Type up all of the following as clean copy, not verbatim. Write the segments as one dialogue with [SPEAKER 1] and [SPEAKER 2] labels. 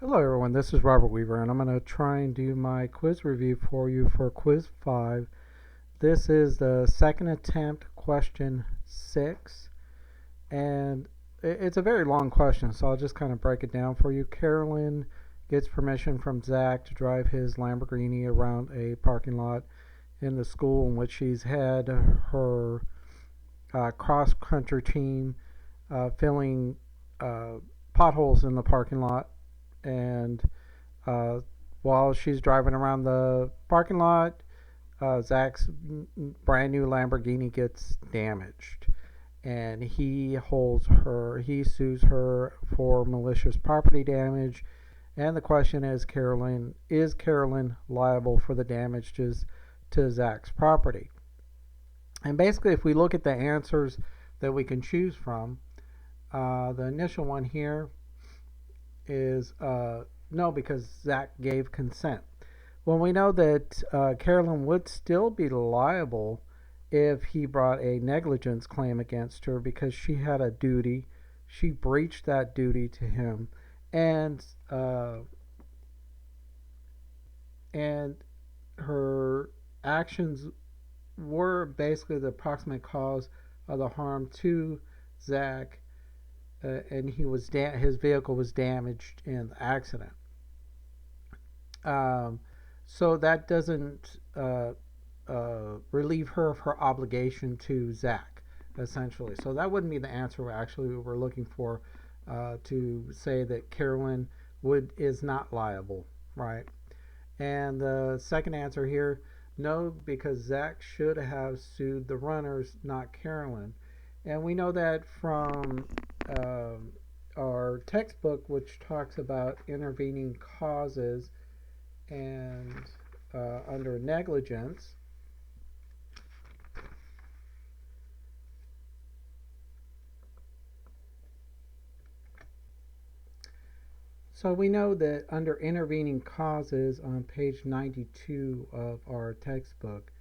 [SPEAKER 1] Hello everyone, this is Robert Weaver and I'm going to try and do my quiz review for you for quiz 5. This is the second attempt, question 6, and it's a very long question, so I'll just kind of break it down for you. Carolyn gets permission from Zach to drive his Lamborghini around a parking lot in the school in which she's had her cross country team filling potholes in the parking lot, and uh, while she's driving around the parking lot, Zach's brand new Lamborghini gets damaged, and he sues her for malicious property damage. And the question is Carolyn liable for the damages to Zach's property? And basically, if we look at the answers that we can choose from, the initial one here is no, because Zach gave consent. Well, we know that Carolyn would still be liable if he brought a negligence claim against her because she had a duty. She breached that duty to him, and uh, and her actions were basically the proximate cause of the harm to Zach, and his vehicle was damaged in the accident. Um, so that doesn't relieve her of her obligation to Zach, essentially. So that wouldn't be the answer we're looking for to say that Carolyn Wood is not liable, right? And the second answer here, no, because Zach should have sued the runners, not Carolyn. And we know that from our textbook, which talks about intervening causes and under negligence. So we know that under intervening causes on page 92 of our textbook,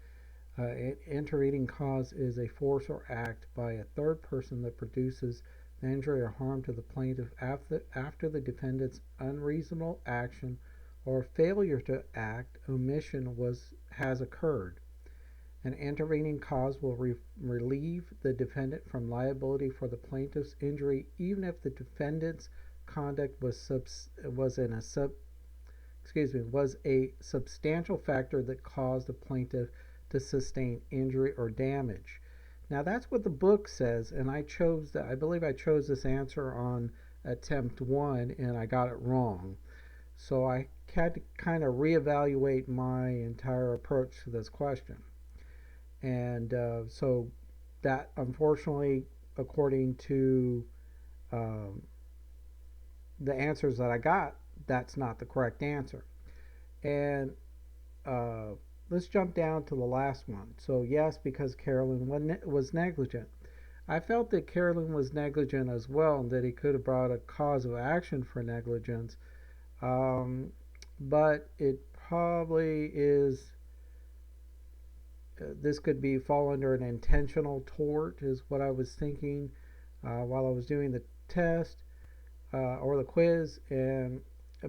[SPEAKER 1] intervening cause is a force or act by a third person that produces the injury or harm to the plaintiff after the defendant's unreasonable action or failure to act, omission has occurred. An intervening cause will relieve the defendant from liability for the plaintiff's injury even if the defendant's conduct was a substantial factor that caused the plaintiff to sustain injury or damage. Now that's what the book says, and I believe I chose this answer on attempt 1 and I got it wrong. So I had to kind of reevaluate my entire approach to this question. And so that, unfortunately, according to um, the answers that I got, that's not the correct answer. And uh, let's jump down to the last one. So, yes, because Carolyn was negligent. I felt that Carolyn was negligent as well, and that he could have brought a cause of action for negligence. Um, but it probably is. This could be fall under an intentional tort, is what I was thinking while I was doing the test or the quiz. And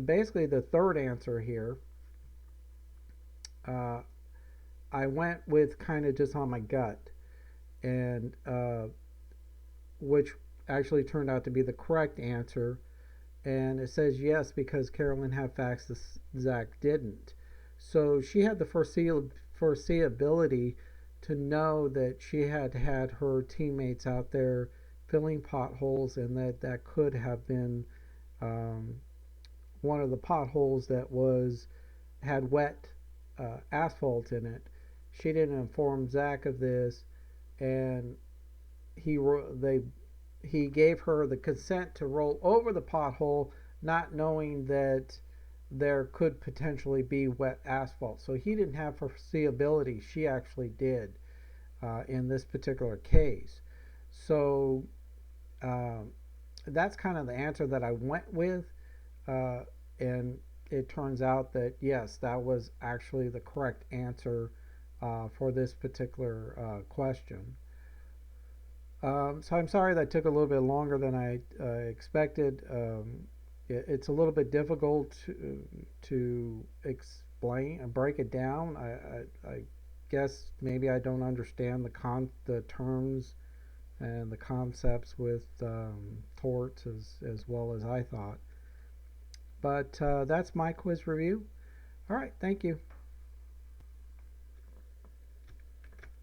[SPEAKER 1] basically, the third answer here, uh, I went with kind of just on my gut, and which actually turned out to be the correct answer. And it says yes because Carolyn had facts that Zach didn't. So she had the foreseeability to know that she had her teammates out there filling potholes, and that could have been um, one of the potholes that was had wet asphalt in it. She didn't inform Zach of this, and he they he gave her the consent to roll over the pothole, not knowing that there could potentially be wet asphalt. So he didn't have foreseeability. She actually did in this particular case. So um, that's kind of the answer that I went with. Uh, and it turns out that, yes, that was actually the correct answer for this particular question. So I'm sorry that took a little bit longer than I expected. it's a little bit difficult to explain and break it down. I guess maybe I don't understand the terms and the concepts with torts as well as I thought. But that's my quiz review. All right, thank you.